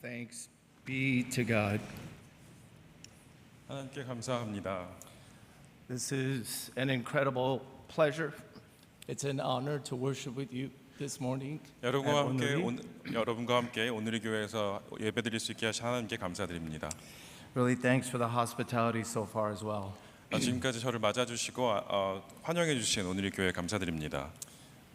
Thanks be to God. 하나님께 감사합니다. This is an incredible pleasure. It's an honor to worship with you this morning. 여러분과 함께 오늘의 교회에서 예배드릴 수 있게 하신 하나님께 감사드립니다. Really thanks for the hospitality so far as well. 지금까지 저를 맞아주시고 환영해 주신 오늘의 교회에 감사드립니다.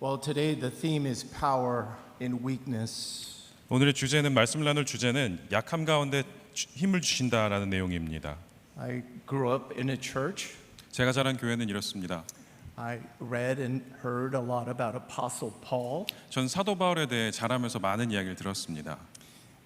Well, today the theme is power in weakness. 오늘의 주제는 말씀을 나눌 주제는 약함 가운데 힘을 주신다라는 내용입니다. I grew up in a church. 제가 자란 교회는 이렇습니다. I read and heard a lot about Apostle Paul. 전 사도 바울에 대해 자라면서 많은 이야기를 들었습니다.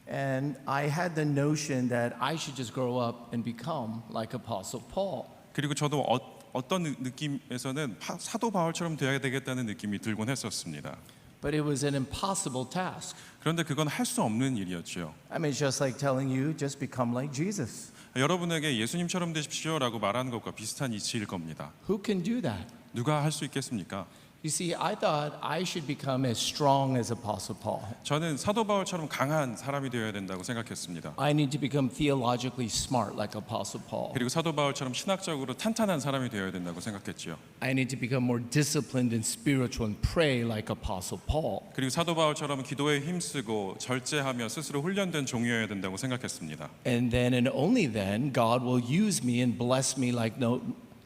And I had the notion that I should just grow up and become like Apostle Paul. 그리고 저도 어떤 느낌에서는 사도 바울처럼 되어야 되겠다는 느낌이 들곤 했었습니다. But it was an impossible task. 그런데 그건 할 수 없는 일이었죠. I mean, it's just like telling you, just become like Jesus. 여러분에게 예수님처럼 되십시오라고 말하는 것과 비슷한 이치일 겁니다. Who can do that? 누가 할 수 있겠습니까? You see, I thought I should become as strong as Apostle Paul. 저는 사도 바울처럼 강한 사람이 되어야 된다고 생각했습니다. I need to become theologically smart like Apostle Paul. 그리고 사도 바울처럼 신학적으로 탄탄한 사람이 되어야 된다고 생각했지요. I need to become more disciplined and spiritual and pray like Apostle Paul. 그리고 사도 바울처럼 기도에 힘쓰고 절제하며 스스로 훈련된 종이어야 된다고 생각했습니다. And then and only then God will use me and bless me like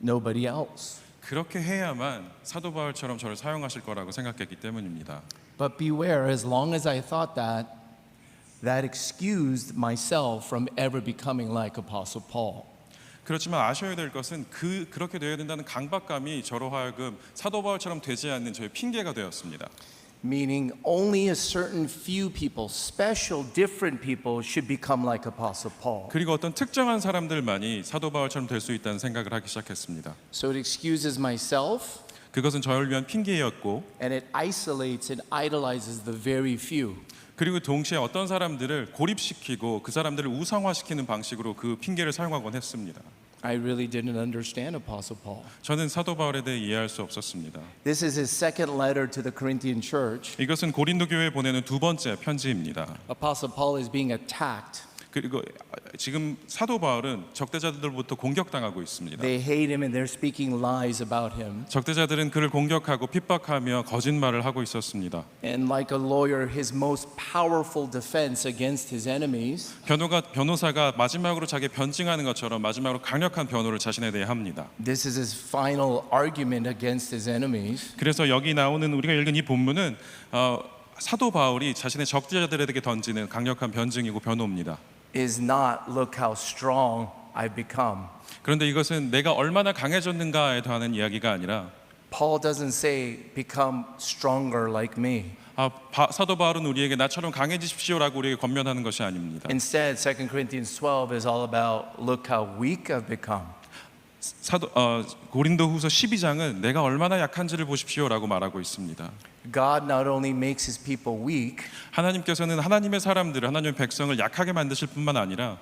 nobody else. 그렇게 해야만 사도 바울처럼 저를 사용하실 거라고 생각했기 때문입니다. But beware, as long as I thought that, that excused myself from ever becoming like Apostle Paul. 그렇지만 아셔야 될 것은 그렇게 되어야 된다는 강박감이 저로 하여금 사도 바울처럼 되지 않는 저의 핑계가 되었습니다. Meaning only a certain few people, special, different people should become like Apostle Paul. 그리고 어떤 특정한 사람들만이 사도 바울처럼 될 수 있다는 생각을 하기 시작했습니다. So it excuses myself 그것은 저를 위한 핑계였고 and it isolates and idolizes the very few. 그리고 동시에 어떤 사람들을 고립시키고 그 사람들을 우상화시키는 방식으로 그 핑계를 사용하곤 했습니다. I really didn't understand Apostle Paul. 저는 사도 바울에 대해 이해할 수 없었습니다. This is his second letter to the Corinthian church. 이것은 고린도 교회에 보내는 두 번째 편지입니다. Apostle Paul is being attacked. 그리고 지금 사도 바울은 적대자들로부터 공격당하고 있습니다. They hate him and they're speaking lies about him. 적대자들은 그를 공격하고 핍박하며 거짓말을 하고 있었습니다. And like a lawyer, his most powerful defense against his enemies 변호사가 마지막으로 자기 변증하는 것처럼 마지막으로 강력한 변호를 자신에 대해 합니다. this is his final argument against his enemies. 그래서 여기 나오는 우리가 읽은 이 본문은 사도 바울이 자신의 적대자들에게 던지는 강력한 변증이고 변호입니다. Is not look how strong I've become. 그런데 이것은 내가 얼마나 강해졌는가에 대한 이야기가 아니라 Paul doesn't say become stronger like me. 사도 바울은 우리에게 나처럼 강해지십시오라고 우리에게 권면하는 것이 아닙니다. Instead, 2 Corinthians 12 is all about look how weak I've become. 고린도후서 12장은 내가 얼마나 약한지를 보십시오라고 말하고 있습니다. God not only makes his people weak, 하나님께서는 하나님의 사람들을 하나님의 백성을 약하게 만드실 뿐만 아니라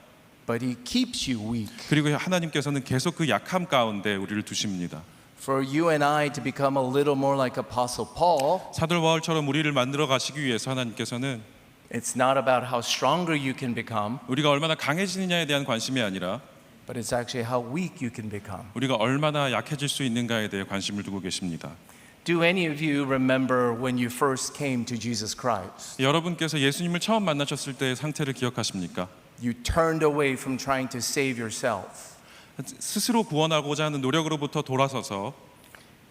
but he keeps you weak. 그리고 하나님께서는 계속 그 약함 가운데 우리를 두십니다. For you and I to become a little more like Apostle Paul, 사도 바울처럼 우리를 만들어 가시기 위해서 하나님께서는 it's not about how stronger you can become, 우리가 얼마나 강해지느냐에 대한 관심이 아니라 but it's actually how weak you can become. 우리가 얼마나 약해질 수 있는가에 대해 관심을 두고 계십니다. Do any of you remember when you first came to Jesus Christ? 여러분께서 예수님을 처음 만나셨을 때의 상태를 기억하십니까? You turned away from trying to save yourself. 스스로 구원하고자 하는 노력으로부터 돌아서서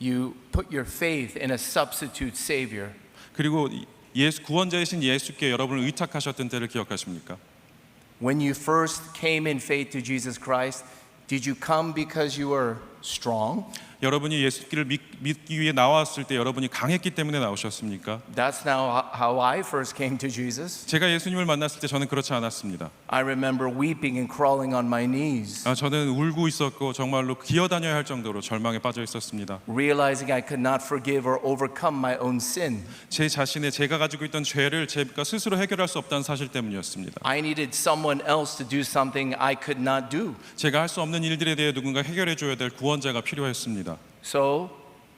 You put your faith in a substitute savior. 그리고 구원자이신 예수께 여러분을 의탁하셨던 때를 기억하십니까? When you first came in faith to Jesus Christ, did you come because you were strong? 여러분이 예수님을 믿기 위해 나왔을 때 여러분이 강했기 때문에 나오셨습니까? That's now how I first came to Jesus. 제가 예수님을 만났을 때 저는 그렇지 않았습니다. I remember weeping and crawling on my knees, 저는 울고 있었고 정말로 기어다녀야 할 정도로 절망에 빠져 있었습니다. realizing I could not forgive or overcome my own sin. 제가 가지고 있던 죄를 제가 스스로 해결할 수 없다는 사실 때문이었습니다. I needed someone else to do something I could not do. 제가 할 수 없는 일들에 대해 누군가 해결해 줘야 될 구원자가 필요했습니다. So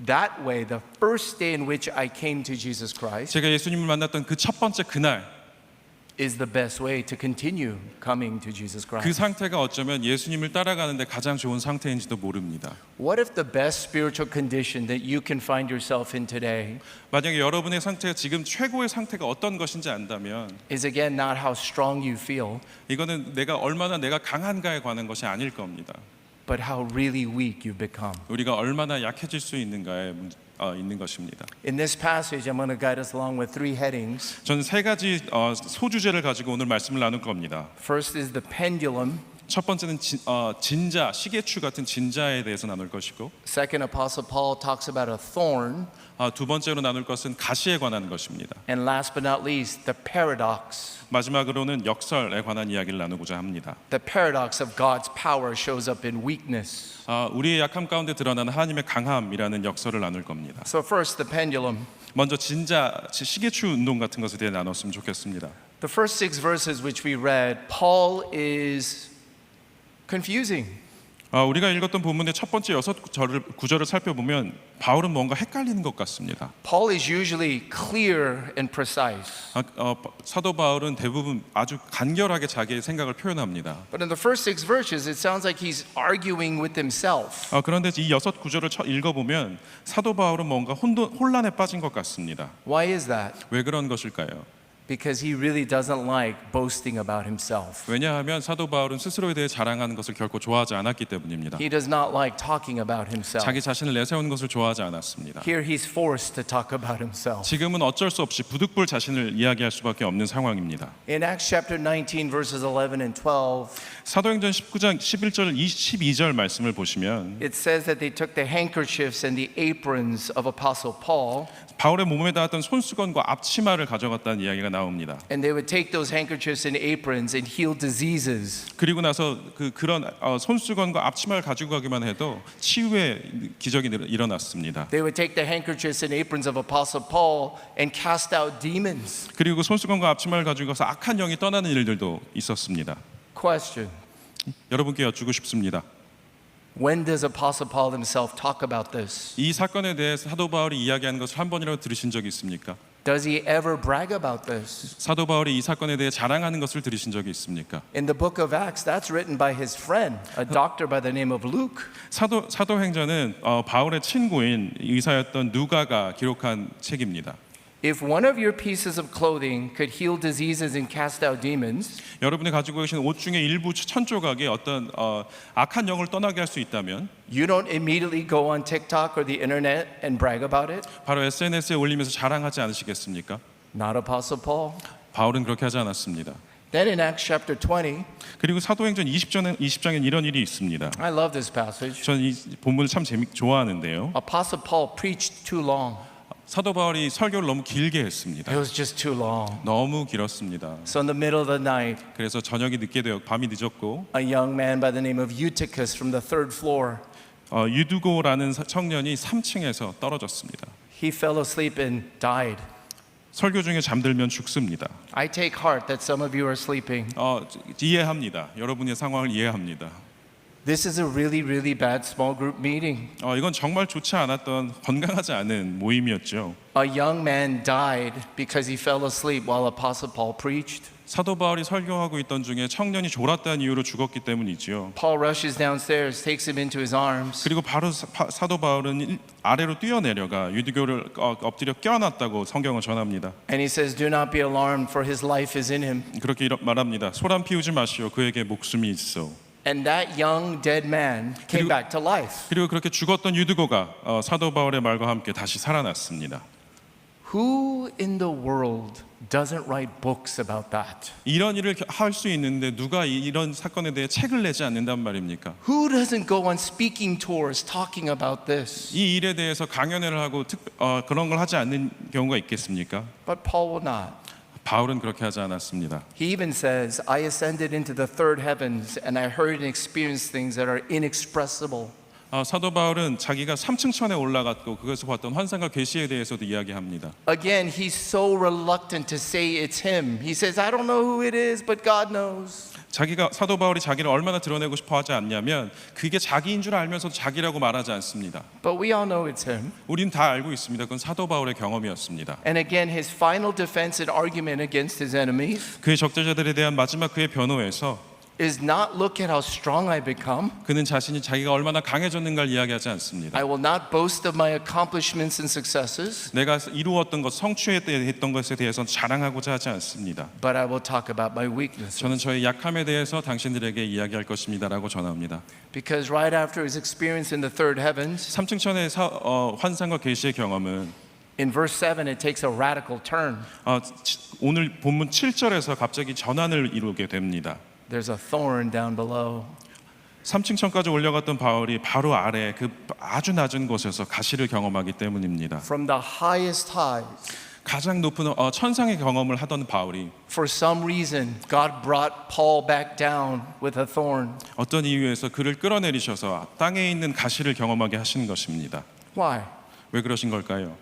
that way, the first day in which I came to Jesus Christ, 제가 예수님을 만났던 그 첫 번째 그날 is the best way to continue coming to Jesus 그 Christ. 상태가 어쩌면 예수님을 따라가는데 가장 좋은 상태인지도 모릅니다. What if the best spiritual condition that you can find yourself in today 만약에 여러분의 상태가 지금 최고의 상태가 어떤 것인지 안다면 is again not how strong you feel, 이거는 얼마나 내가 강한가에 관한 것이 아닐 겁니다. but how really weak you've become. 우리가 얼마나 약해질 수 있는가에 있는 것입니다. In this passage, I'm going to guide us along with three headings. 저는 세 가지 소주제를 가지고 오늘 말씀을 나눌 겁니다. First is the pendulum. 첫 번째는 진자, 시계추 같은 진자에 대해서 나눌 것이고, Second, Apostle Paul talks about a thorn. 두 번째로 나눌 것은 가시에 관한 것입니다. And last but not least, the paradox. 마지막으로는 역설에 관한 이야기를 나누고자 합니다. The paradox of God's power shows up in weakness. 우리의 약함 가운데 드러나는 하나님의 강함이라는 역설을 나눌 겁니다. So first, the pendulum. 먼저 진자, 시계추 운동 같은 것에 대해 나눴으면 좋겠습니다. The first 6 verses which we read, Paul is confusing. 우리가 읽었던 본문의 첫 번째 6구절을 살펴보면 바울은 뭔가 헷갈리는 것 같습니다. Paul is usually clear and precise. 사도 바울은 대부분 아주 간결하게 자기의 생각을 표현합니다. But in the first 6 verses, it sounds like he's arguing with himself. 그런데 이 6구절을 읽어보면 사도 바울은 뭔가 혼란에 빠진 것 같습니다. Why is that? 왜 그런 것일까요? Because he really doesn't like boasting about himself. 왜냐하면 사도 바울은 스스로에 대해 자랑하는 것을 결코 좋아하지 않았기 때문입니다. He does not like talking about himself. 자기 자신을 내세우는 것을 좋아하지 않았습니다. Here he's forced to talk about himself. 지금은 어쩔 수 없이 부득불 자신을 이야기할 수밖에 없는 상황입니다. In Acts chapter 19 verses 11 and 12, 사도행전 19장 11절 12절 말씀을 보시면 it says that they took the handkerchiefs and the aprons of Apostle Paul, 바울의 몸에 닿았던 손수건과 앞치마를 가져갔다는 이야기가 나옵니다. and they would take those handkerchiefs and aprons and heal diseases. 그리고 나서 그런 손수건과 앞치마를 가지고 가기만 해도 치유의 기적이 일어났습니다. They would take the handkerchiefs and aprons of Apostle Paul and cast out demons. 그리고 손수건과 앞치마를 가지고 가서 악한 영이 떠나는 일들도 있었습니다. Question: 여러분께 여쭈고 싶습니다. when does Apostle Paul himself talk about this? 이 사건에 대해서 사도 바울이 이야기하는 것을 한 번이라도 들으신 적이 있습니까? Does he ever brag about this? 사도 바울이 이 사건에 대해 자랑하는 것을 들으신 적이 있습니까? In the book of Acts, that's written by his friend, a doctor by the name of Luke. 사도행전은 바울의 친구인 의사였던 누가가 기록한 책입니다. If one of your pieces of clothing could heal diseases and cast out demons, 여러분이 가지고 계신 옷 중에 일부 천 조각이 어떤 악한 영을 떠나게 할 수 있다면 you don't immediately go on TikTok or the internet and brag about it? 바로 SNS에 올리면서 자랑하지 않으시겠습니까? Not Apostle Paul. 바울은 그렇게 하지 않았습니다. Then in Acts chapter 20, 그리고 사도행전 20장엔 이런 일이 있습니다. I love this passage. 저는 이 본문을 참 좋아하는데요. Apostle Paul preached too long. 사도 바울이 설교를 너무 길게 했습니다. It was just too long. 너무 길었습니다. So in the middle of the night, 그래서 저녁이 늦게 되어 밤이 늦었고 a young man by the name of Eutychus from the 3rd floor, 유두고라는 청년이 3층에서 떨어졌습니다. he fell asleep and died. 설교 중에 잠들면 죽습니다. I take heart that some of you are sleeping. 이해합니다. 여러분의 상황을 이해합니다. This is a really, really bad small group meeting. 이건 정말 좋지 않았던 건강하지 않은 모임이었죠. A young man died because he fell asleep while Apostle Paul preached. 사도 바울이 설교하고 있던 중에 청년이 졸았다는 이유로 죽었기 때문이지요. Paul rushes downstairs, takes him into his arms. 그리고 바로 사도 바울은 아래로 뛰어내려가 유두교를 엎드려 껴안았다고 성경은 전합니다. And he says, "Do not be alarmed, for his life is in him." 그렇게 말합니다. 소란 피우지 마시오. 그에게 목숨이 있어. And that young dead man came back to life. 그리고 그렇게 죽었던 유두고가 사도 바울의 말과 함께 다시 살아났습니다. Who in the world doesn't write books about that? 이런 일을 할 수 있는데 누가 이런 사건에 대해 책을 내지 않는단 말입니까? Who doesn't go on speaking tours talking about this? 이 일에 대해서 강연회를 하고 그런 걸 하지 않는 경우가 있겠습니까? But Paul will not. 바울은 그렇게 하지 않았습니다. He even says, I ascended into the third heavens and I heard and experienced things that are inexpressible. 사도 바울은 자기가 3층 천에 올라갔고 그것을 봤던 환상과 계시에 대해서도 이야기합니다. Again, he's so reluctant to say it's him. He says, I don't know who it is, but God knows. 자기가 사도 바울이 자기를 얼마나 드러내고 싶어 하지 않냐면 그게 자기인 줄 알면서도 자기라고 말하지 않습니다. But we all know it's him. 우린 다 알고 있습니다. 그건 사도 바울의 경험이었습니다. And again, his final defense and argument against his enemies 그의 적대자들에 대한 마지막 그의 변호에서 is not look at how strong I become. 그는 자신이 자기가 얼마나 강해졌는가를 이야기하지 않습니다. I will not boast of my accomplishments and successes, 내가 이루었던 것, 성취했던 것에 대해서 자랑하고자 하지 않습니다. but I will talk about my weaknesses. 저는 저의 약함에 대해서 당신들에게 이야기할 것입니다라고 전합니다. Because right after his experience in the third heavens, 3층천의 환상과 계시의 경험은 in verse 7 it takes a radical turn. 오늘 본문 7절에서 갑자기 전환을 이루게 됩니다. There's a thorn down below. 3층천까지 올라갔던 바울이 바로 아래 그 아주 낮은 곳에서 가시를 경험하기 때문입니다. From the highest highs, 가장 높은 천상의 경험을 하던 바울이 for some reason, God brought Paul back down with a thorn. 어떤 이유에서 그를 끌어내리셔서 땅에 있는 가시를 경험하게 하신 것입니다. Why? 왜 그러신 걸까요?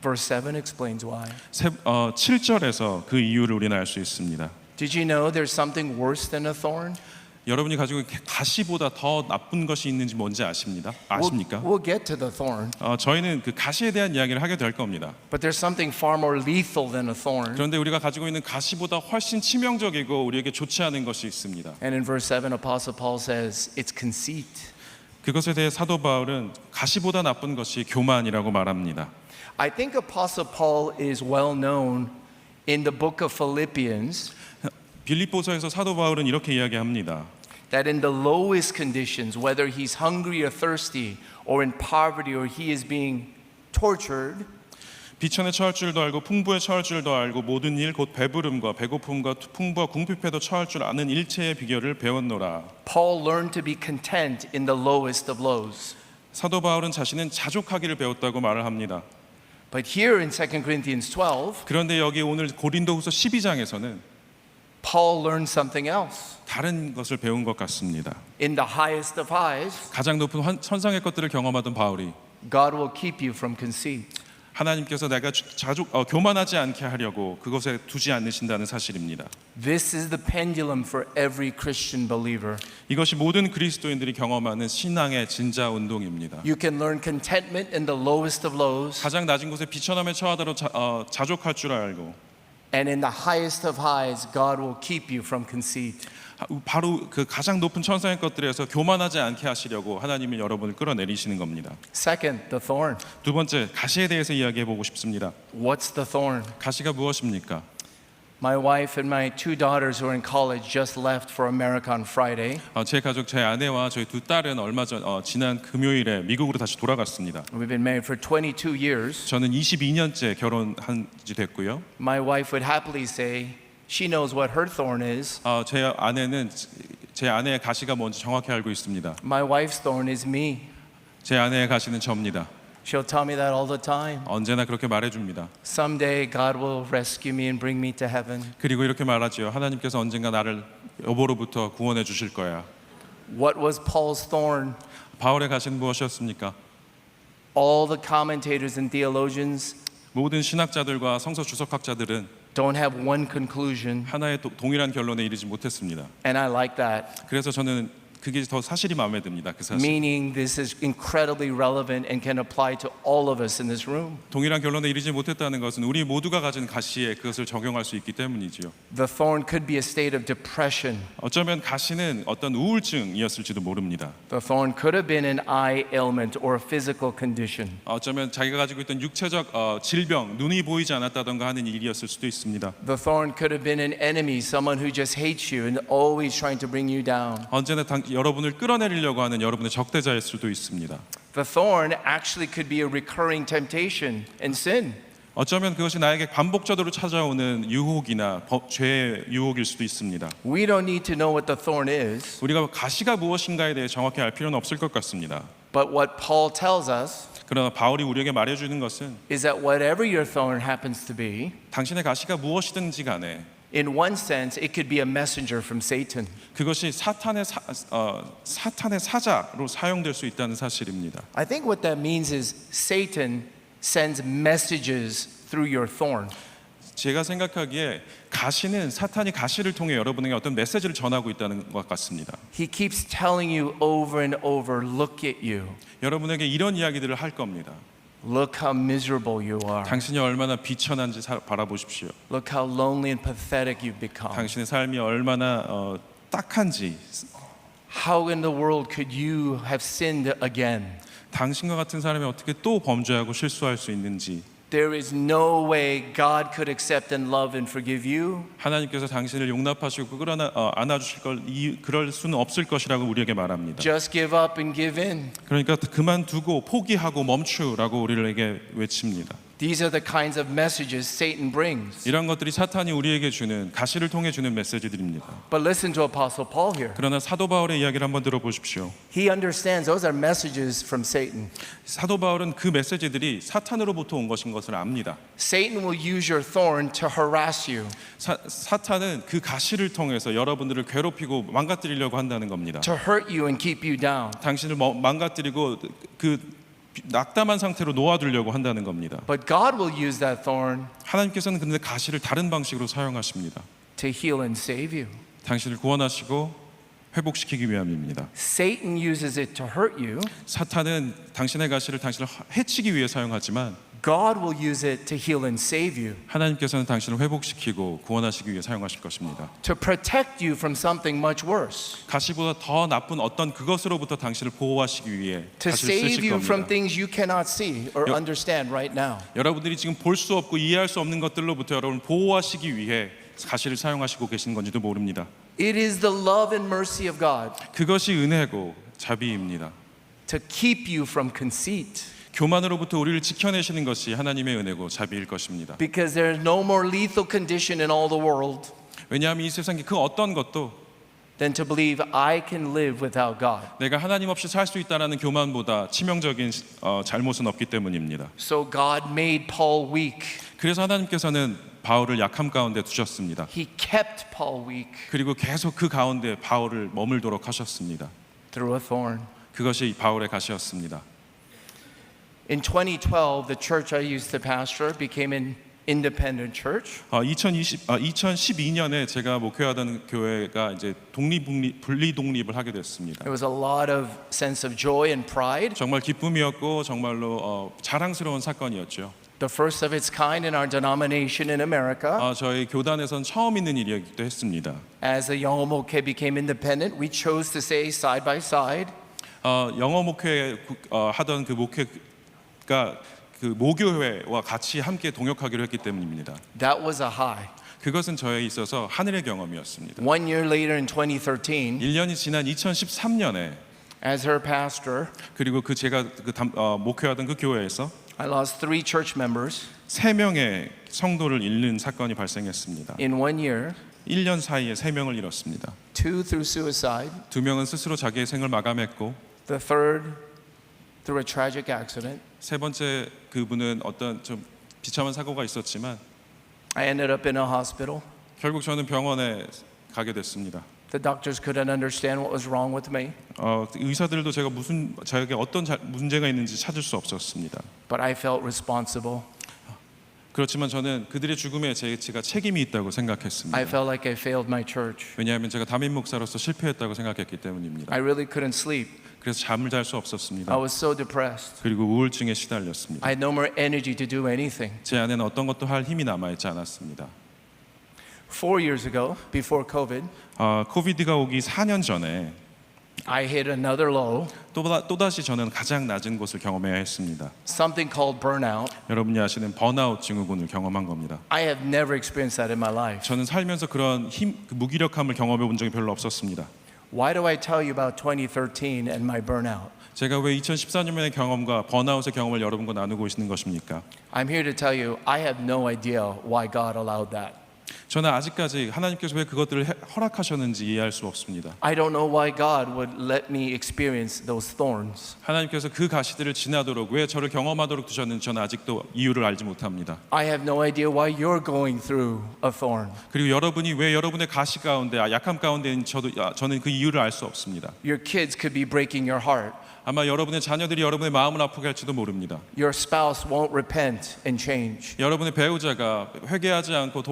Verse 7 explains why. 7절에서 그 이유를 우리는 알 수 있습니다. Did you know there's something worse than a thorn? 여러분이 가지고 있는 가시보다 더 나쁜 것이 있는지 뭔지 아십니까? We'll get to the thorn, 저희는 그 가시에 대한 이야기를 하게 될 겁니다. but there's something far more lethal than a thorn. 그런데 우리가 가지고 있는 가시보다 훨씬 치명적이고 우리에게 좋지 않은 것이 있습니다. And in verse 7, Apostle Paul says it's conceit. 그것에 대해 사도 바울은 가시보다 나쁜 것이 교만이라고 말합니다. I think Apostle Paul is well known in the book of Philippians 빌립보서에서 사도 바울은 이렇게 이야기합니다. that in the lowest conditions, whether he's hungry or thirsty, or in poverty, or he is being tortured, 비천에 처할 줄도 알고 풍부에 처할 줄도 알고 모든 일 곧 배부름과 배고픔과 풍부와 궁핍에도 처할 줄 아는 일체의 비결을 배웠노라. Paul learned to be content in the lowest of lows. 사도 바울은 자신은 자족하기를 배웠다고 말을 합니다. But here in 2 Corinthians 12, 그런데 여기 오늘 고린도후서 12장에서는 Paul learned something else. 다른 것을 배운 것 같습니다. In the highest of highs, 가장 높은 천상의 것들을 경험하던 바울이 God will keep you from conceit. 하나님께서 내가 교만하지 않게 하려고 그것에 두지 않으신다는 사실입니다. This is the pendulum for every Christian believer. 이것이 모든 그리스도인들이 경험하는 신앙의 진짜 운동입니다. You can learn contentment in the lowest of lows, 가장 낮은 곳에 비천함에 처하더라도 자족할 줄 알고 and in the highest of highs, God will keep you from conceit. 바로 그 가장 높은 천상의 것들에서 교만하지 않게 하시려고 하나님이 여러분을 끌어내리시는 겁니다. Second, the thorn. 두 번째, 가시에 대해서 이야기해 보고 싶습니다. What's the thorn? 가시가 무엇입니까? My wife and my two daughters who are in college just left for America on Friday. 제 가족, 제 아내와 저희 두 딸은 지난 금요일에 미국으로 다시 돌아갔습니다. We've been married for 22 years. 저는 22년째 결혼한 지 됐고요. My wife would happily say she knows what her thorn is. 제 아내는 제 아내의 가시가 뭔지 정확히 알고 있습니다. My wife's thorn is me. 제 아내의 가시는 저입니다. She'll tell me that all the time. 언제나 그렇게 말해줍니다. Someday God will rescue me and bring me to heaven. 그리고 이렇게 말하지요. 하나님께서 언젠가 나를 여보로부터 구원해 주실 거야. What was Paul's thorn? 바울의 가시는 무엇이었습니까? All the commentators and theologians 모든 신학자들과 성서 주석학자들은 don't have one conclusion, 하나의 동일한 결론에 이르지 못했습니다. and I like that. 그래서 저는 그게 더 사실이 마음에 듭니다. 그 사실. Meaning this is incredibly relevant and can apply to all of us in this room. 동일한 결론에 이르지 못했다는 것은 우리 모두가 가진 가시에 그것을 적용할 수 있기 때문이지요. The thorn could be a state of depression. 어쩌면 가시는 어떤 우울증이었을지도 모릅니다. The thorn could have been an eye ailment or a physical condition. 어쩌면 자기가 가지고 있던 육체적 질병, 눈이 보이지 않았다던가 하는 일이었을 수도 있습니다. The thorn could have been an enemy, someone who just hates you and always trying to bring you down. 언제나 여러분을 끌어내리려고 하는 여러분의 적대자일 수도 있습니다. The thorn actually could be a recurring temptation and sin. 어쩌면 그것이 나에게 반복적으로 찾아오는 유혹이나 죄의 유혹일 수도 있습니다. We don't need to know what the thorn is, 우리가 가시가 무엇인가에 대해 정확히 알 필요는 없을 것 같습니다. but what Paul tells us 그러나 바울이 우리에게 말해주는 것은 is that whatever your thorn happens to be, 당신의 가시가 무엇이든지 간에 in one sense, it could be a messenger from Satan. 그것이 사탄의 사자로 사용될 수 있다는 사실입니다. I think what that means is Satan sends messages through your thorn. 제가 생각하기에 가시는 사탄이 가시를 통해 여러분에게 어떤 메시지를 전하고 있다는 것 같습니다. He keeps telling you over and over, look at you. 여러분에게 이런 이야기들을 할 겁니다. Look how miserable you are. 당신이 얼마나 비천한지 바라보십시오. Look how lonely and pathetic you've become. 당신의 삶이 얼마나 딱한지, How in the world could you have sinned again? 당신과 같은 사람이 어떻게 또 범죄하고 실수할 수 있는지, There is no way God could accept and love and forgive you. 하나님께서 당신을 용납하시고 안아주실 그럴 수는 없을 것이라고 우리에게 말합니다. Just give up and give in. 그러니까 그만두고 포기하고 멈추라고 우리에게 외칩니다. These are the kinds of messages Satan brings. 이런 것들이 사탄이 우리에게 주는 가시를 통해 주는 메시지들입니다. But listen to Apostle Paul here. 그러나 사도 바울의 이야기를 한번 들어보십시오. He understands those are messages from Satan. 사도 바울은 그 메시지들이 사탄으로부터 온 것인 것을 압니다. Satan will use your thorn to harass you, 사탄은 그 가시를 통해서 여러분들을 괴롭히고 망가뜨리려고 한다는 겁니다. to hurt you and keep you down. 당신을 망가뜨리고 그 낙담한 상태로 놓아두려고 한다는 겁니다. But God will use that thorn 하나님께서는 근데 가시를 다른 방식으로 사용하십니다. to heal and save you. 당신을 구원하시고 회복시키기 위함입니다. Satan uses it to hurt you. 사탄은 당신의 가시를 당신을 해치기 위해 사용하지만 God will use it to heal and save you, 하나님께서는 당신을 회복시키고 구원하시기 위해 사용하실 것입니다. to protect you from something much worse, 가시보다 더 나쁜 어떤 그것으로부터 당신을 보호하시기 위해 to 가시를 save 쓰실 you from 겁니다. things you cannot see or understand right now. 여러분들이 지금 볼 수 없고 이해할 수 없는 것들로부터 여러분을 보호하시기 위해 가시를 사용하시고 계신 건지도 모릅니다. It is the love and mercy of God 그것이 은혜고 자비입니다. to keep you from conceit, 교만으로부터 우리를 지켜내시는 것이 하나님의 은혜고 자비일 것입니다. because there is no more lethal condition in all the world 왜냐하면 이 세상에 그 어떤 것도 than to believe I can live without God. 내가 하나님 없이 살 수 있다는 교만보다 치명적인 잘못은 없기 때문입니다. So God made Paul weak. 그래서 하나님께서는 바울을 약함 가운데 두셨습니다. He kept Paul weak 그리고 계속 그 가운데 바울을 머물도록 하셨습니다. through a thorn. 그것이 바울의 가시였습니다. In 2012, the church I used to pastor became an independent church. 2012년에 제가 목회하던 교회가 이제 분리 독립을 하게 됐습니다. There was a lot of sense of joy and pride. 정말 기쁨이었고 정말로 자랑스러운 사건이었죠. The first of its kind in our denomination in America. 저희 교단에선 처음 있는 일이기도 했습니다. As the 영어 목회 became independent, we chose to say side by side. 영어 목회 하던 그 목회가 그 모교회와 같이 함께 동역하기로 했기 때문입니다. That was a high. 그것은 저에 있어서 하늘의 경험이었습니다. 1 year later in 2013, 1년이 지난 2013년에 as her pastor, 그리고 제가 목회하던 그 교회에서 I lost 3 church members 3명의 성도를 잃는 사건이 발생했습니다. in 1 year. 1년 사이에 3명을 잃었습니다. 2 through suicide. 2명은 스스로 자기의 생을 마감했고 The third through a tragic accident. 세 번째 그분은 어떤 좀 비참한 사고가 있었지만 I ended up in a hospital. 결국 저는 병원에 가게 됐습니다. The doctors couldn't understand what was wrong with me, 의사들도 제가 저에게 어떤 문제가 있는지 찾을 수 없었습니다. but I felt responsible. 그렇지만 저는 그들의 죽음에 제가 책임이 있다고 생각했습니다. I felt like I failed my church. 왜냐하면 제가 담임 목사로서 실패했다고 생각했기 때문입니다. I really couldn't sleep. 그래서 잠을 잘 수 I 없었습니다. was so depressed. 그리고 우울증에 시달렸습니다. I had no more energy to do anything. 제 안에는 어떤 것도 할 힘이 남아있지 않았습니다. 4 years ago, before COVID, 코비드가 오기 4년 전에 I hit another low, 또다시 저는 가장 낮은 곳을 경험해야 했습니다. something called burnout. 여러분이 아시는 번아웃 증후군을 경험한 겁니다. I have never experienced that in my life. 저는 살면서 그런 무기력함을 경험해 본 적이 별로 없었습니다. Why do I tell you about 2013 and my burnout? 제가 왜 2014년의 경험과 번아웃의 경험을 여러분과 나누고 있는 것입니까? I'm here to tell you I have no idea why God allowed that. 저는 아직까지 하나님께서 왜 그것들을 허락하셨는지 이해할 수 없습니다. I don't know why God would let me experience those thorns. 하나님께서 그 가시들을 지나도록 왜 저를 경험하도록 두셨는지 저는 아직도 이유를 알지 못합니다. I have no idea why you're going through a thorn. 그리고 여러분이 왜 여러분의 가시 가운데 약함 가운데 저는 그 이유를 알 수 없습니다. Your kids could be breaking your heart. 아마 여러분의 자녀들이 여러분의 마음을 아프게 할지도 모릅니다. Your spouse won't repent and change. 여러분의 배우자가 회개하지 않고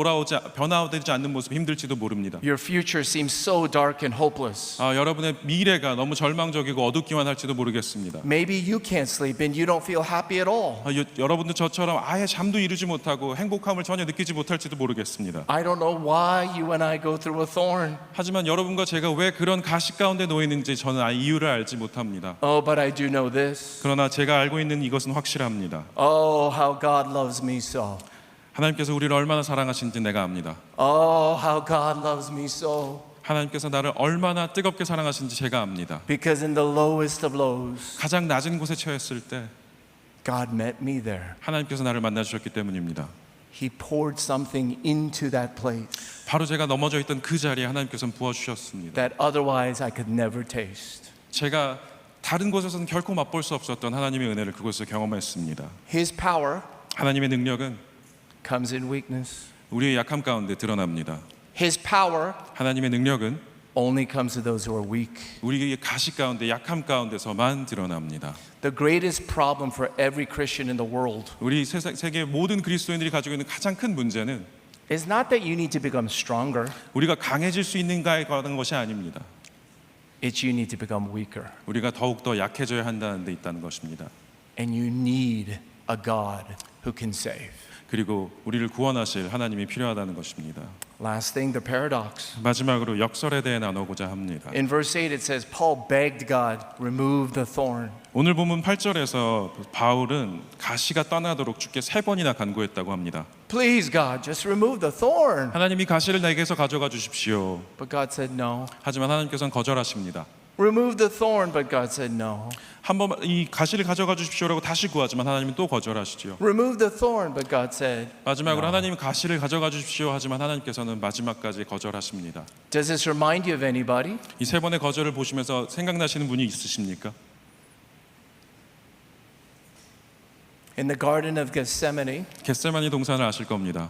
변화되지 않는 모습이 힘들지도 모릅니다. Your future seems so dark and hopeless. 여러분의 미래가 너무 절망적이고 어둡기만 할지도 모르겠습니다. Maybe you can't sleep and you don't feel happy at all. 여러분도 저처럼 아예 잠도 이루지 못하고 행복함을 전혀 느끼지 못할지도 모르겠습니다. I don't know why you and I go through a thorn. 하지만 여러분과 제가 왜 그런 가시 가운데 놓여 있는지 저는 아예 이유를 알지 못합니다. Oh, but I do know this. 그러나 제가 알고 있는 이것은 확실합니다. Oh, how God loves me so. 하나님께서 우리를 얼마나 사랑하신지 내가 압니다. Oh, how God loves me so. 하나님께서 나를 얼마나 뜨겁게 사랑하신지 제가 압니다. Because in the lowest of lows, 가장 낮은 곳에 처했을 때 God met me there. 하나님께서 나를 만나 주셨기 때문입니다. He poured something into that place 바로 제가 넘어져 있던 그 자리에 하나님께서는 부어 주셨습니다. that otherwise I could never taste. 제가 다른 곳에서는 결코 맛볼 수 없었던 하나님의 은혜를 그곳에서 경험했습니다. His power 하나님의 능력은 comes in weakness. 우리의 약함 가운데 드러납니다. His power 하나님의 능력은 only comes to those who are weak. 우리의 가시 가운데 약함 가운데서만 드러납니다. The greatest problem for every Christian in the world 우리 세계 모든 그리스도인들이 가지고 있는 가장 큰 문제는 is not that you need to become stronger, 우리가 강해질 수 있는가에 관한 것이 아닙니다. it's you need to become weaker. 우리가 더욱더 약해져야 한다는 데 있다는 것입니다. And you need a God who can save. 그리고 우리를 구원하실 하나님이 필요하다는 것입니다. Last thing, the paradox. 마지막으로 역설에 대해 나누고자 합니다. In verse 8 it says, Paul begged God, remove the thorn. 오늘 본문 8절에서 바울은 가시가 떠나도록 주께 3번이나 간구했다고 합니다. Please God, just remove the thorn. 하나님이 가시를 내게서 가져가 주십시오. But God said no. 하지만 하나님께서는 거절하십니다. Remove the thorn, but God said no. 한 번 이 가시를 가져가 주십시오라고 다시 구하지만 하나님은 또 거절하시죠. Remove the thorn, but God said 마지막으로 하나님이 가시를 가져가 주십시오 하지만 하나님께서는 마지막까지 거절하십니다. Does this remind you of anybody? 이 3번의 거절을 보시면서 생각나시는 분이 있으십니까? In the Garden of Gethsemane, 겟세마니 동산을 아실 겁니다.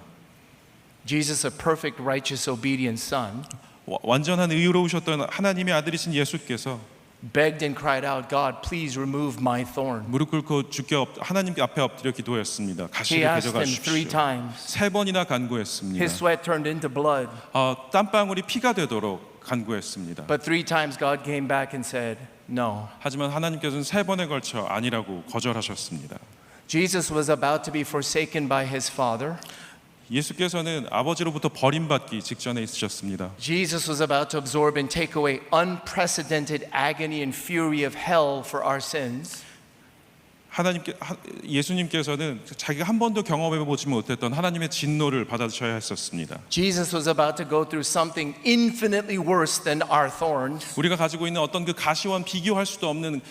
Jesus, a perfect, righteous, obedient son, 완전한 의로우셨던 하나님의 아들이신 예수께서 begged and cried out, God, please remove my thorn. 무릎 꿇고 주께 하나님 앞에 엎드려 기도했습니다. He 가시를 asked 가져가 him 3 주십시오. times. 3번이나 간구했습니다. His sweat turned into blood. 땀방울이 피가 되도록 간구했습니다. But 3 times God came back and said, no. 하지만 하나님께서는 3번에 걸쳐 아니라고 거절하셨습니다. Jesus was about to be forsaken by his father. 예수께서는 아버지로부터 버림받기 직전에 있으셨습니다. Jesus was about to absorb and take away unprecedented agony and fury of hell for our sins. 예수님께서는 자기가 한 번도 경험해 보지 못했던 하나님의 진노를 받아셔야 했었습니다. Jesus was about to go through something infinitely worse than our thorns. 우리가 가지고 있는 어떤 그 가시와는 비교할 수도 없는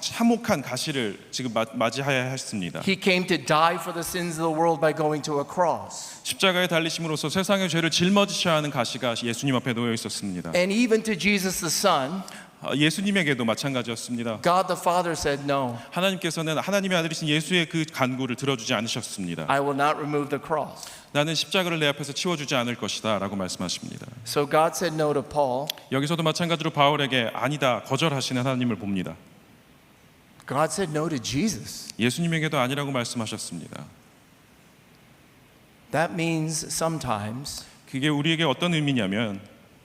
참혹한 가시를 지금 맞이해야 했습니다. He came to die for the sins of the world by going to a cross. 십자가에 달리심으로써 세상의 죄를 짊어지셔야 하는 가시가 예수님 앞에 놓여 있었습니다. And even to Jesus the Son, 예수님에게도 마찬가지였습니다. God the Father said no. 하나님께서는 하나님의 아들이신 예수의 그 간구를 들어주지 않으셨습니다. I will not remove the cross. 나는 십자가를 내 앞에서 치워주지 않을 것이다 라고 말씀하십니다. So God said no to Paul. 여기서도 마찬가지로 바울에게 아니다 거절하시는 하나님을 봅니다. God said no to Jesus. 예수님에게도 아니라고 말씀하셨습니다. That means sometimes 그게 우리에게 어떤 의미냐면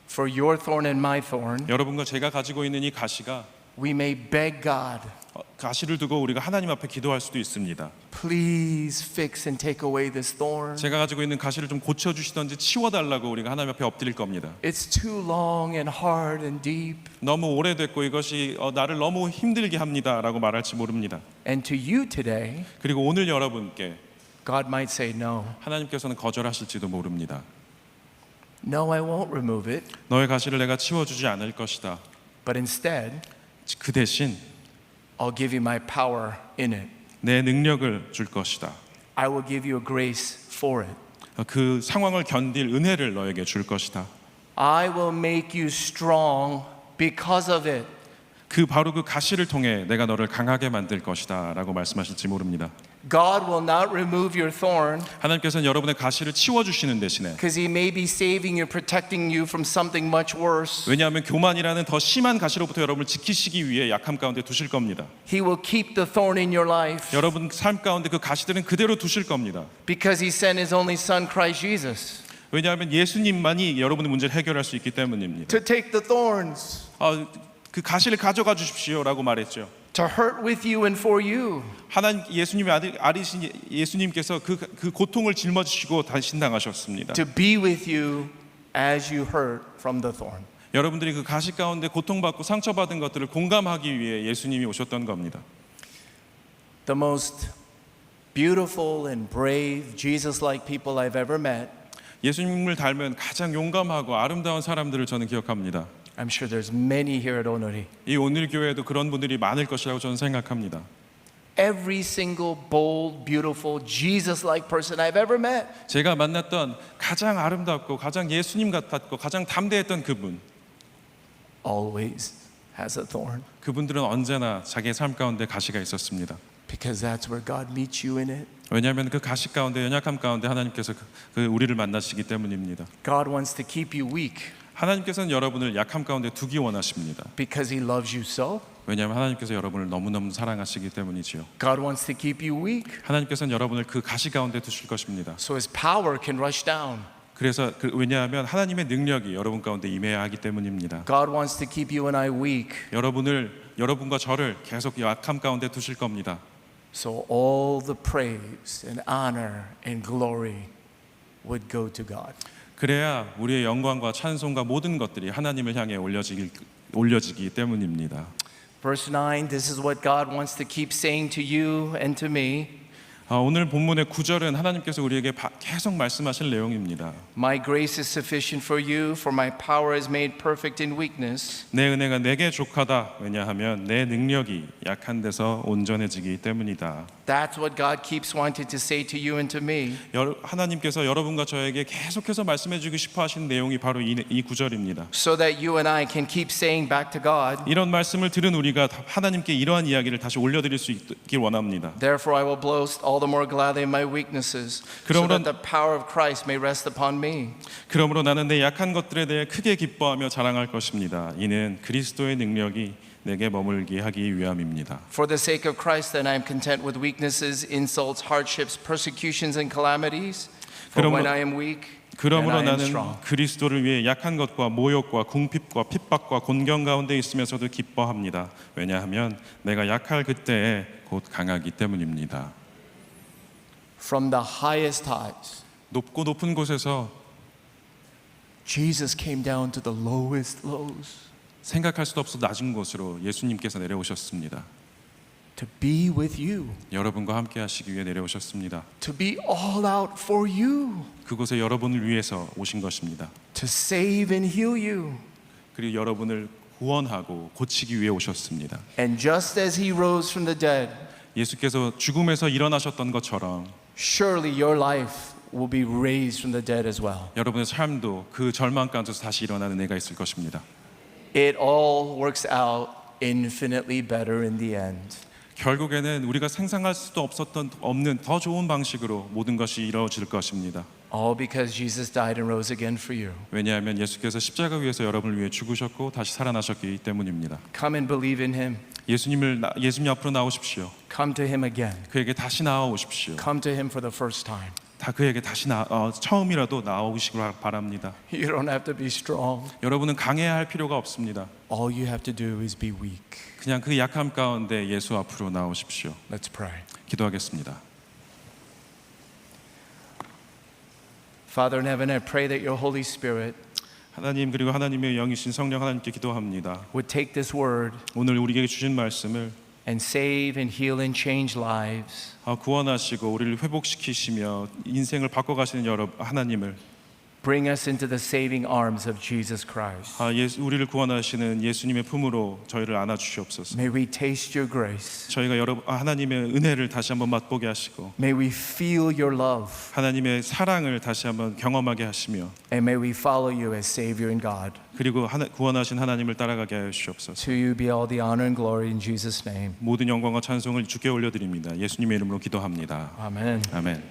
for your thorn and my thorn, 여러분과 제가 가지고 있는 이 가시가 we may beg God, 가시를 두고 우리가 하나님 앞에 기도할 수도 있습니다. please fix and take away this thorn. 제가 가지고 있는 가시를 좀 고쳐주시던지 치워달라고 우리가 하나님 앞에 엎드릴 겁니다. It's too long and hard and deep. 너무 오래됐고 이것이 나를 너무 힘들게 합니다 라고 말할지 모릅니다. And to you today, 그리고 오늘 여러분께 God might say no. 하나님께서는 거절하실지도 모릅니다. No, I won't remove it. 너의 가시를 내가 치워주지 않을 것이다. But instead, 그 대신 I'll give you my power in it. 내 능력을 줄 것이다. I will give you a grace for it. 그 상황을 견딜 은혜를 너에게 줄 것이다. I will make you strong because of it. 그 바로 그 가시를 통해 내가 너를 강하게 만들 것이다라고 말씀하실지 모릅니다. God will not remove your thorn 하나님께서는 여러분의 가시를 치워주시는 대신에, because He may be saving you, protecting you from something much worse. 왜냐하면 교만이라는 더 심한 가시로부터 여러분을 지키시기 위해 약함 가운데 두실 겁니다. He will keep the thorn in your life 여러분 삶 가운데 그 가시들은 그대로 두실 겁니다. because He sent His only Son, Christ Jesus, 왜냐하면 예수님만이 여러분의 문제를 해결할 수 있기 때문입니다. to take the thorns, 그 가시를 가져가 주십시오라고 말했죠. to hurt with you and for you. 하나님 예수님의 아들이신 예수님께서 그 고통을 짊어지시고 단신당하셨습니다. To be with you as you hurt from the thorn. 여러분들이 그 가시 가운데 고통받고 상처받은 것들을 공감하기 위해 예수님이 오셨던 겁니다. The most beautiful and brave Jesus-like people I've ever met. 예수님을 닮은 가장 용감하고 아름다운 사람들을 저는 기억합니다. I'm sure there's many here at Onori. 이 오늘 교회에도 그런 분들이 많을 것이라고 저는 생각합니다. Every single bold, beautiful, Jesus-like person I've ever met. 제가 만났던 가장 아름답고 가장 예수님 같았고 가장 담대했던 그분, Always has a thorn. 그분들은 언제나 자기의 삶 가운데 가시가 있었습니다. Because that's where God meets you in it. 왜냐하면 그 가시 가운데, 연약함 가운데 하나님께서 우리를 만나시기 때문입니다. God wants to keep you weak 하나님께서는 여러분을 약함 가운데 두기 원하십니다. because He loves you so. 왜냐하면 하나님께서 여러분을 너무너무 사랑하시기 때문이지요. God wants to keep you weak 하나님께서는 여러분을 그 가시 가운데 두실 것입니다. so His power can rush down. 그래서 왜냐하면 하나님의 능력이 여러분 가운데 임해야 하기 때문입니다. God wants to keep you and I weak 여러분과 저를 계속 약함 가운데 두실 겁니다. so all the praise and honor and glory would go to God. 그래야 우리의 영광과 찬송과 모든 것들이 하나님을 향해 올려지기 때문입니다. Verse 9, this is what God wants to keep saying to you and to me. 오늘 본문의 9절은 하나님께서 우리에게 계속 말씀하실 내용입니다. My grace is sufficient for you, for my power is made perfect in weakness. 내 은혜가 내게 족하다. 왜냐하면 내 능력이 약한 데서 온전해지기 때문이다. That's what God keeps wanting to say to you and to me. 하나님께서 여러분과 저에게 계속해서 말씀해주고 싶어 하시는 내용이 바로 이 구절입니다. So that you and I can keep saying back to God, 이런 말씀을 들은 우리가 하나님께 이러한 이야기를 다시 올려드릴 수 있길 원합니다. Therefore I will boast all the more gladly in my weaknesses, so that the power of Christ may rest upon me. 그러므로 나는 내 약한 것들에 대해 크게 기뻐하며 자랑할 것입니다. 이는 그리스도의 능력이 내게 머물게 하기 위함입니다. For the sake of Christ, then I am content with weaknesses, insults, hardships, persecutions, and calamities. For when I am weak, then 그러므로 I am 나는 strong. 그리스도를 위해 약한 것과 모욕과 궁핍과 핍박과 곤경 가운데 있으면서도 기뻐합니다. 왜냐하면 내가 약할 그때에 곧 강하기 때문입니다. From the highest heights, 높고 높은 곳에서 Jesus came down to the lowest lows 생각할 수도 없어 낮은 곳으로 예수님께서 내려오셨습니다. to be with you, 여러분과 함께 하시기 위해 내려오셨습니다. to be all out for you, 그곳에 여러분을 위해서 오신 것입니다. to save and heal you. 그리고 여러분을 구원하고 고치기 위해 오셨습니다. And just as He rose from the dead, 예수께서 죽음에서 일어나셨던 것처럼 surely your life will be raised from the dead as well. 여러분의 삶도 그 절망 가운데서 다시 일어나는 애가 있을 것입니다. It all works out infinitely better in the end. 결국에는 우리가 상상할 수도 없는 더 좋은 방식으로 모든 것이 이루어질 것입니다. All because Jesus died and rose again for you. 왜냐하면 예수께서 십자가 위에서 여러분을 위해 죽으셨고 다시 살아나셨기 때문입니다. Come and believe in Him. 예수님 앞으로 나오십시오. Come to Him again. 그에게 다시 나아오십시오. Come to Him for the first time. 다 그에게 다시 처음이라도 나오시길 바랍니다. You don't have to be strong. 여러분은 강해야 할 필요가 없습니다. All you have to do is be weak. 그냥 그 약함 가운데 예수 앞으로 나오십시오. Let's pray. 기도하겠습니다. Father in heaven, I pray that your Holy Spirit 하나님, 그리고 하나님의 영이신 성령 하나님께 기도합니다. would take this word 오늘 우리에게 주신 말씀을 and save and heal and change lives 구원하시고 우리를 회복시키시며 인생을 바꿔가시는 하나님을 Bring us into the saving arms of Jesus Christ. 우리를 구원하시는 예수님의 품으로 저희를 안아 주시옵소서. May we taste your grace. 저희가 하나님의 은혜를 다시 한번 맛보게 하시고 May we feel your love. 하나님의 사랑을 다시 한번 경험하게 하시며 And may we follow you as Savior and God. 그리고 구원하신 하나님을 따라가게 하여 주시옵소서. To you be all the honor and glory in Jesus' name. 모든 영광과 찬송을 주께 올려드립니다. 예수님의 이름으로 기도합니다. Amen. 아멘.